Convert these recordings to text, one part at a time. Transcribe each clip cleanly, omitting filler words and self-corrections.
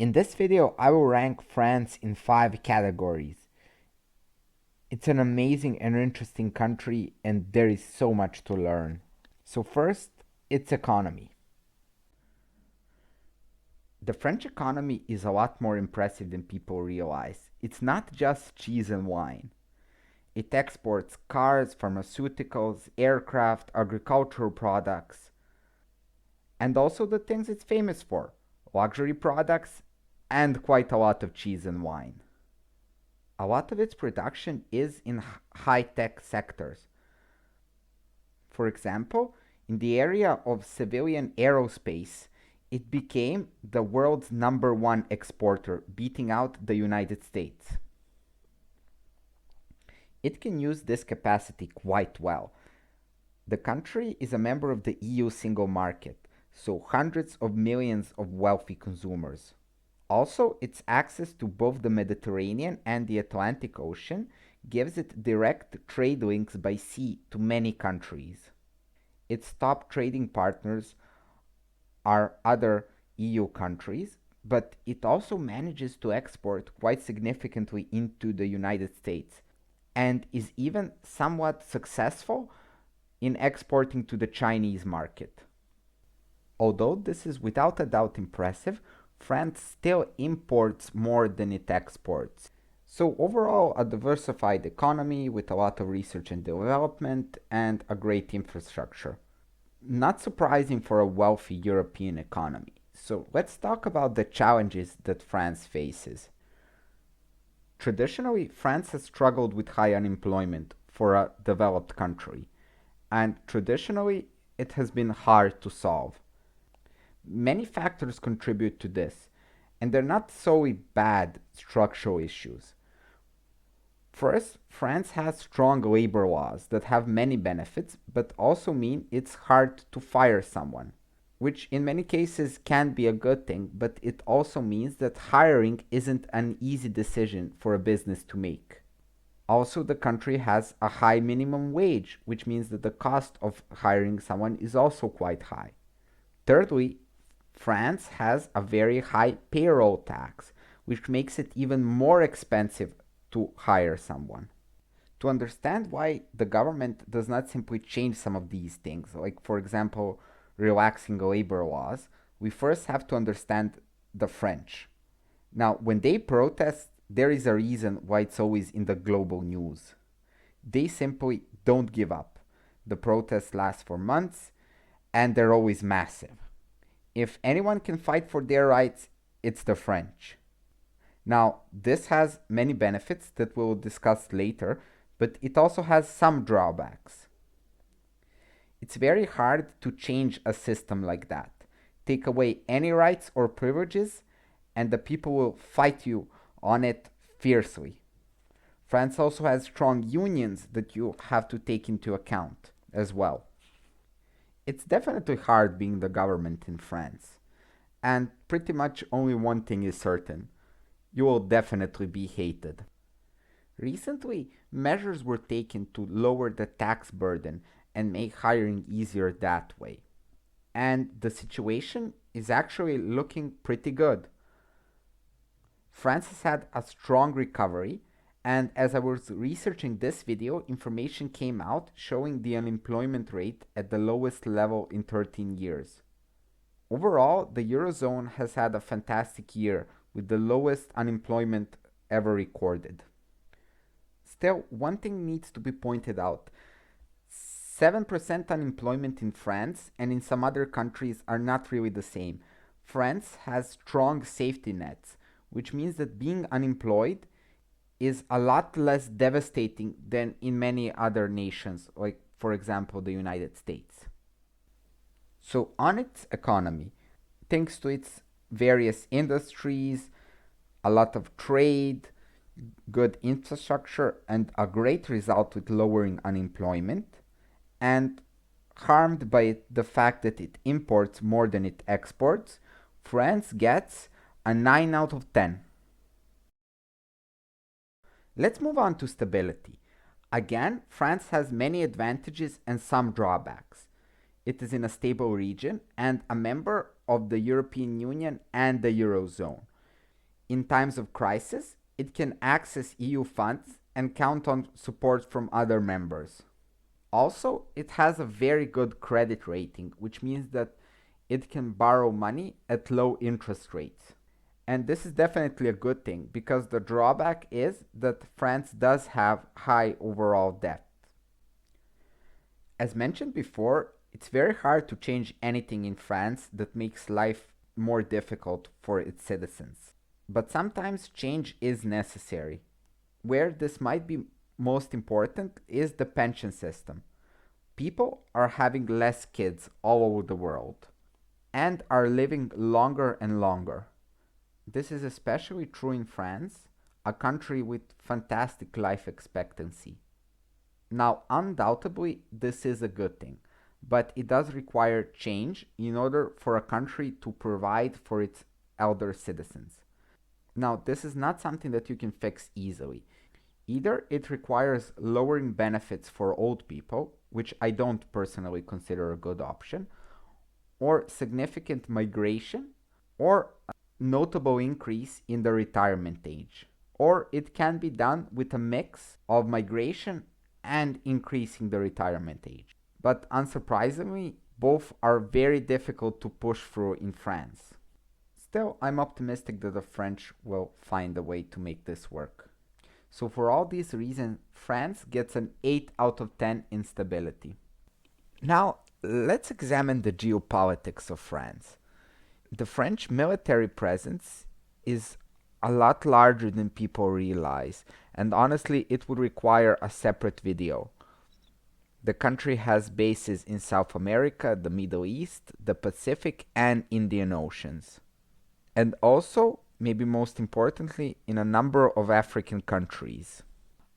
In this video, I will rank France in 5 categories. It's an amazing and interesting country, and there is so much to learn. So, first, its economy. The French economy is a lot more impressive than people realize. It's not just cheese and wine. It exports cars, pharmaceuticals, aircraft, agricultural products, and also the things it's famous for: luxury products and quite a lot of cheese and wine. A lot of its production is in high-tech sectors. For example, in the area of civilian aerospace, it became the world's number one exporter, beating out the United States. It can use this capacity quite well. The country is a member of the EU single market, so hundreds of millions of wealthy consumers. Also, its access to both the Mediterranean and the Atlantic Ocean gives it direct trade links by sea to many countries. Its top trading partners are other EU countries, but it also manages to export quite significantly into the United States and is even somewhat successful in exporting to the Chinese market. Although this is without a doubt impressive, France still imports more than it exports. So, overall, a diversified economy with a lot of research and development and a great infrastructure. Not surprising for a wealthy European economy. So, let's talk about the challenges that France faces. Traditionally, France has struggled with high unemployment for a developed country, and traditionally, it has been hard to solve. Many factors contribute to this, and they're not solely bad structural issues. First, France has strong labor laws that have many benefits, but also mean it's hard to fire someone, which in many cases can be a good thing, but it also means that hiring isn't an easy decision for a business to make. Also, the country has a high minimum wage, which means that the cost of hiring someone is also quite high. Thirdly, France has a very high payroll tax, which makes it even more expensive to hire someone. To understand why the government does not simply change some of these things, like for example, relaxing labor laws, we first have to understand the French. Now, when they protest, there is a reason why it's always in the global news. They simply don't give up. The protests last for months and they're always massive. If anyone can fight for their rights, it's the French. Now, this has many benefits that we'll discuss later, but it also has some drawbacks. It's very hard to change a system like that. Take away any rights or privileges, and the people will fight you on it fiercely. France also has strong unions that you have to take into account as well. It's definitely hard being the government in France. And pretty much only one thing is certain: you will definitely be hated. Recently, measures were taken to lower the tax burden and make hiring easier that way. And the situation is actually looking pretty good. France has had a strong recovery, and as I was researching this video, information came out showing the unemployment rate at the lowest level in 13 years. Overall, the Eurozone has had a fantastic year with the lowest unemployment ever recorded. Still, one thing needs to be pointed out: 7% unemployment in France and in some other countries are not really the same. France has strong safety nets, which means that being unemployed is a lot less devastating than in many other nations, like, for example, the United States. So, on its economy, thanks to its various industries, a lot of trade, good infrastructure, and a great result with lowering unemployment, and harmed by the fact that it imports more than it exports, France gets a 9 out of 10. Let's move on to stability. Again, France has many advantages and some drawbacks. It is in a stable region and a member of the European Union and the Eurozone. In times of crisis, it can access EU funds and count on support from other members. Also, it has a very good credit rating, which means that it can borrow money at low interest rates. And this is definitely a good thing because the drawback is that France does have high overall debt. As mentioned before, it's very hard to change anything in France that makes life more difficult for its citizens. But sometimes change is necessary. Where this might be most important is the pension system. People are having less kids all over the world and are living longer and longer. This is especially true in France, a country with fantastic life expectancy. Now, undoubtedly, this is a good thing, but it does require change in order for a country to provide for its elder citizens. Now, this is not something that you can fix easily. Either it requires lowering benefits for old people, which I don't personally consider a good option, or significant migration, or a notable increase in the retirement age. Or it can be done with a mix of migration and increasing the retirement age. But unsurprisingly, both are very difficult to push through in France. Still, I'm optimistic that the French will find a way to make this work. So for all these reasons, France gets an 8 out of 10 in stability. Now, let's examine the geopolitics of France. The French military presence is a lot larger than people realize, and honestly, it would require a separate video. The country has bases in South America, the Middle East, the Pacific, and Indian Oceans. And also, maybe most importantly, in a number of African countries.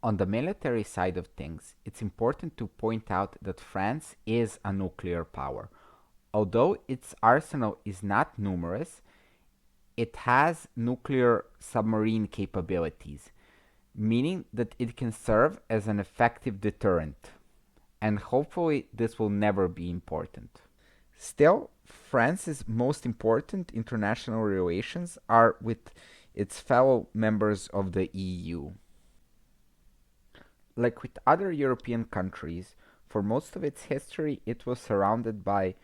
On the military side of things, it's important to point out that France is a nuclear power. Although its arsenal is not numerous, it has nuclear submarine capabilities, meaning that it can serve as an effective deterrent. And hopefully, this will never be important. Still, France's most important international relations are with its fellow members of the EU. Like with other European countries, for most of its history it was surrounded by,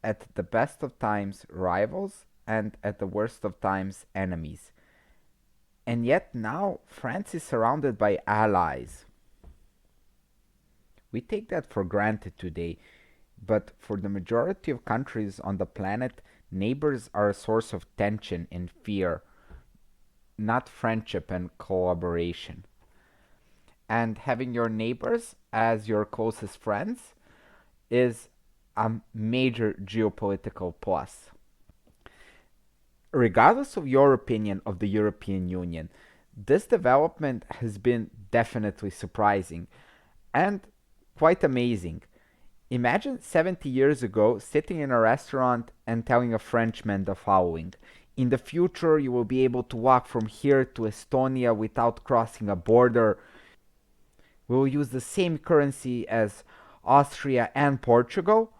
at the best of times, rivals, and at the worst of times, enemies. And yet now France is surrounded by allies. We take that for granted today, but for the majority of countries on the planet, neighbors are a source of tension and fear, not friendship and collaboration. And having your neighbors as your closest friends is a major geopolitical plus. Regardless of your opinion of the European Union, this development has been definitely surprising and quite amazing. Imagine 70 years ago sitting in a restaurant and telling a Frenchman the following: in the future, you will be able to walk from here to Estonia without crossing a border. We will use the same currency as Austria and Portugal.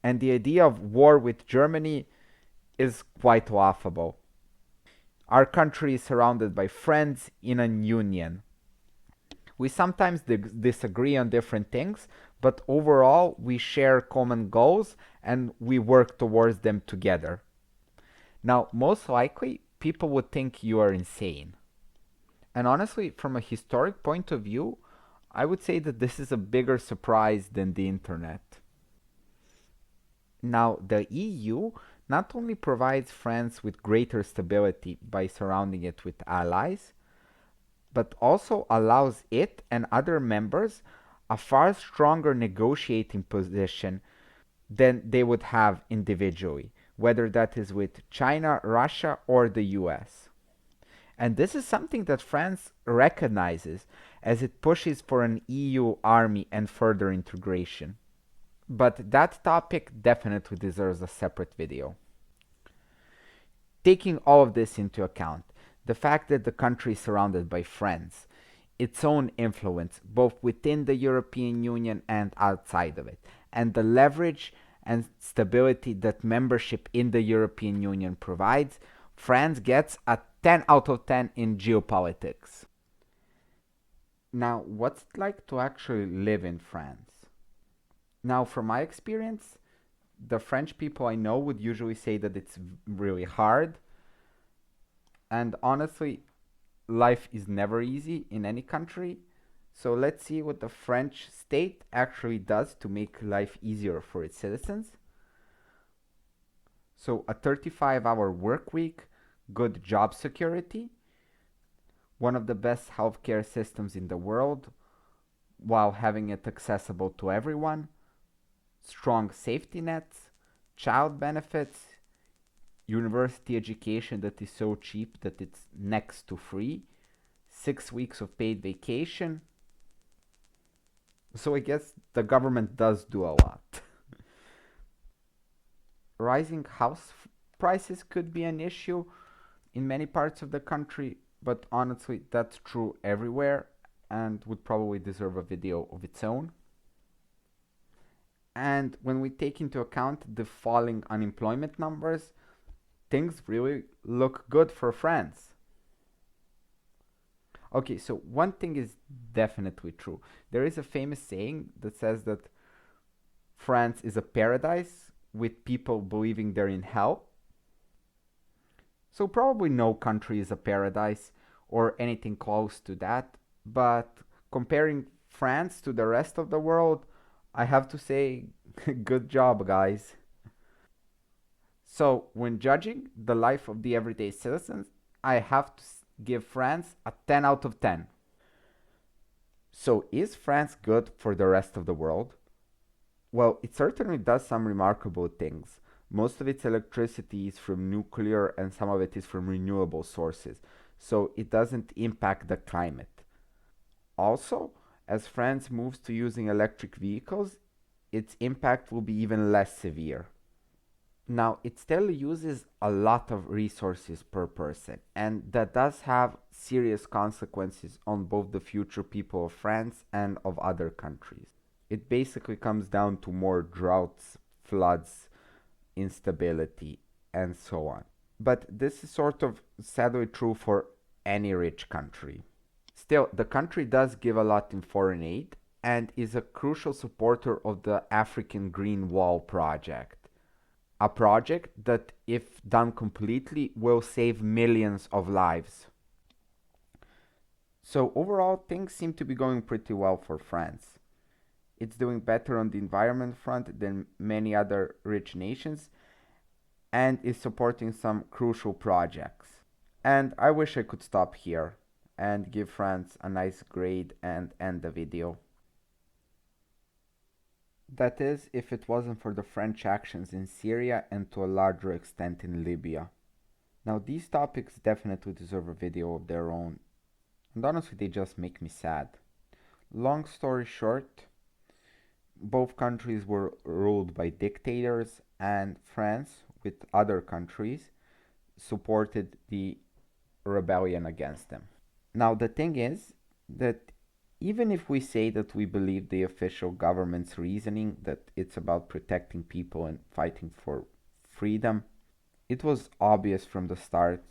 And the idea of war with Germany is quite laughable. Our country is surrounded by friends in a union. We sometimes disagree on different things, but overall we share common goals and we work towards them together. Now, most likely, people would think you are insane. And honestly, from a historic point of view, I would say that this is a bigger surprise than the internet. Now, the EU not only provides France with greater stability by surrounding it with allies, but also allows it and other members a far stronger negotiating position than they would have individually, whether that is with China, Russia, or the US. And this is something that France recognizes as it pushes for an EU army and further integration. But that topic definitely deserves a separate video. Taking all of this into account, the fact that the country is surrounded by friends, its own influence both within the European Union and outside of it, and the leverage and stability that membership in the European Union provides, France gets a 10 out of 10 in geopolitics. Now, what's it like to actually live in France? Now, from my experience, the French people I know would usually say that it's really hard. And honestly, life is never easy in any country. So let's see what the French state actually does to make life easier for its citizens. So, a 35-hour work week, good job security, one of the best healthcare systems in the world, while having it accessible to everyone, strong safety nets, child benefits, university education that is so cheap that it's next to free, 6 weeks of paid vacation. So I guess the government does do a lot. Rising house prices could be an issue in many parts of the country, but honestly, that's true everywhere and would probably deserve a video of its own. And when we take into account the falling unemployment numbers, things really look good for France. Okay, so one thing is definitely true. There is a famous saying that says that France is a paradise with people believing they're in hell. So, probably no country is a paradise or anything close to that. But comparing France to the rest of the world, I have to say, good job, guys. So, when judging the life of the everyday citizens, I have to give France a 10 out of 10. So, is France good for the rest of the world? Well, it certainly does some remarkable things. Most of its electricity is from nuclear and some of it is from renewable sources, so it doesn't impact the climate. Also, as France moves to using electric vehicles, its impact will be even less severe. Now, it still uses a lot of resources per person, and that does have serious consequences on both the future people of France and of other countries. It basically comes down to more droughts, floods, instability, and so on. But this is sort of sadly true for any rich country. Still, the country does give a lot in foreign aid and is a crucial supporter of the African Green Wall project. A project that, if done completely, will save millions of lives. So, overall, things seem to be going pretty well for France. It's doing better on the environment front than many other rich nations and is supporting some crucial projects. And I wish I could stop here and give France a nice grade and end the video. That is, if it wasn't for the French actions in Syria and to a larger extent in Libya. Now, these topics definitely deserve a video of their own, and honestly, they just make me sad. Long story short, both countries were ruled by dictators, and France, with other countries, supported the rebellion against them. Now, the thing is that even if we say that we believe the official government's reasoning that it's about protecting people and fighting for freedom, it was obvious from the start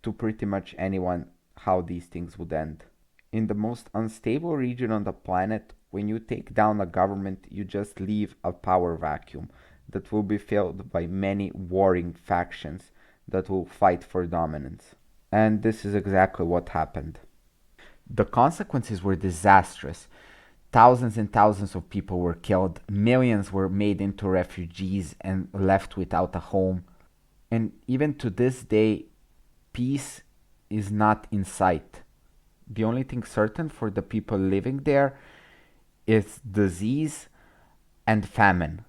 to pretty much anyone how these things would end. In the most unstable region on the planet, when you take down a government, you just leave a power vacuum that will be filled by many warring factions that will fight for dominance. And this is exactly what happened. The consequences were disastrous. Thousands and thousands of people were killed, millions were made into refugees and left without a home. And even to this day, peace is not in sight. The only thing certain for the people living there is disease and famine.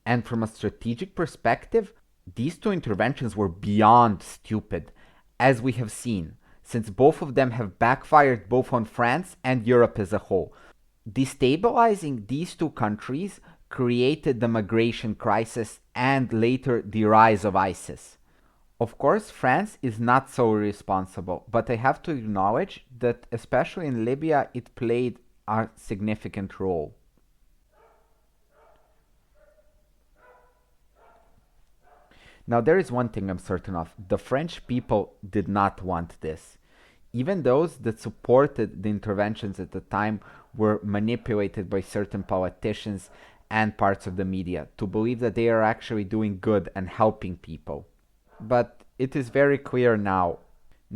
And from a strategic perspective, these two interventions were beyond stupid, as we have seen, since both of them have backfired both on France and Europe as a whole. Destabilizing these two countries created the migration crisis and later the rise of ISIS. Of course, France is not solely responsible, but I have to acknowledge that, especially in Libya, it played a significant role. Now, there is one thing I'm certain of: the French people did not want this. Even those that supported the interventions at the time were manipulated by certain politicians and parts of the media to believe that they are actually doing good and helping people. But it is very clear now: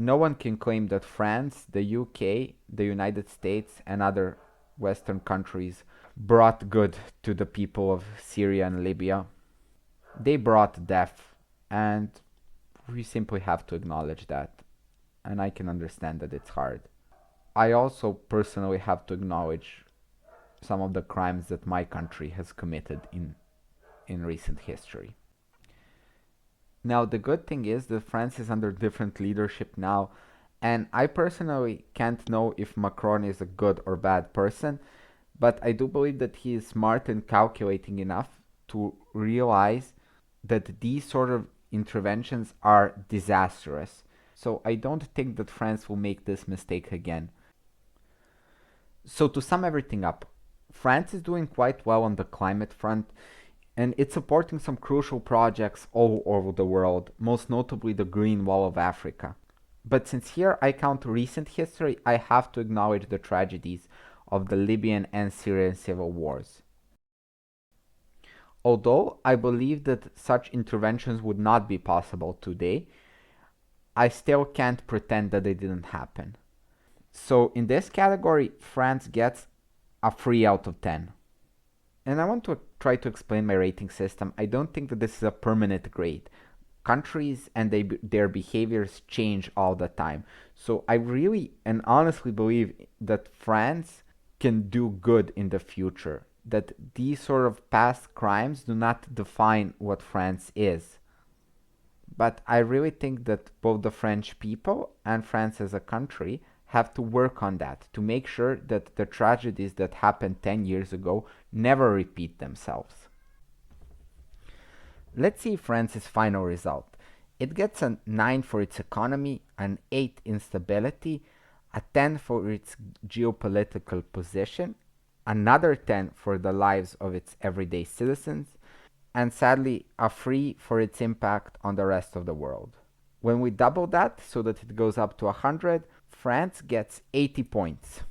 no one can claim that France, the UK, the United States, and other Western countries brought good to the people of Syria and Libya. They brought death, and we simply have to acknowledge that. And I can understand that it's hard. I also personally have to acknowledge some of the crimes that my country has committed in recent history. Now, the good thing is that France is under different leadership now, and I personally can't know if Macron is a good or bad person, but I do believe that he is smart and calculating enough to realize that these sort of interventions are disastrous. So I don't think that France will make this mistake again. So to sum everything up, France is doing quite well on the climate front, and it's supporting some crucial projects all over the world, most notably the Green Wall of Africa. But since here I count recent history, I have to acknowledge the tragedies of the Libyan and Syrian civil wars. Although I believe that such interventions would not be possible today, I still can't pretend that they didn't happen. So in this category, France gets a 3 out of 10. And I want to try to explain my rating system. I don't think that this is a permanent grade. Countries and their behaviors change all the time. So I really and honestly believe that France can do good in the future. That these sort of past crimes do not define what France is. But I really think that both the French people and France as a country have to work on that to make sure that the tragedies that happened 10 years ago never repeat themselves. Let's see France's final result. It gets a 9 for its economy, an 8 in stability, a 10 for its geopolitical position, another 10 for the lives of its everyday citizens, and sadly a 3 for its impact on the rest of the world. When we double that so that it goes up to 100, France gets 80 points.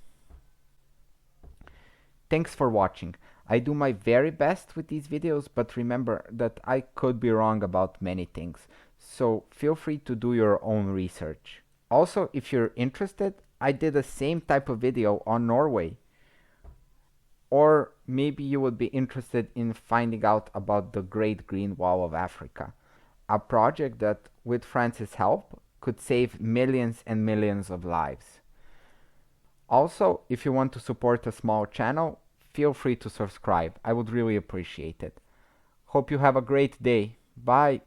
Thanks for watching. I do my very best with these videos, but remember that I could be wrong about many things, so feel free to do your own research. Also, if you're interested, I did the same type of video on Norway. Or maybe you would be interested in finding out about the Great Green Wall of Africa, a project that, with France's help, could save millions and millions of lives. Also, if you want to support a small channel, feel free to subscribe. I would really appreciate it. Hope you have a great day. Bye.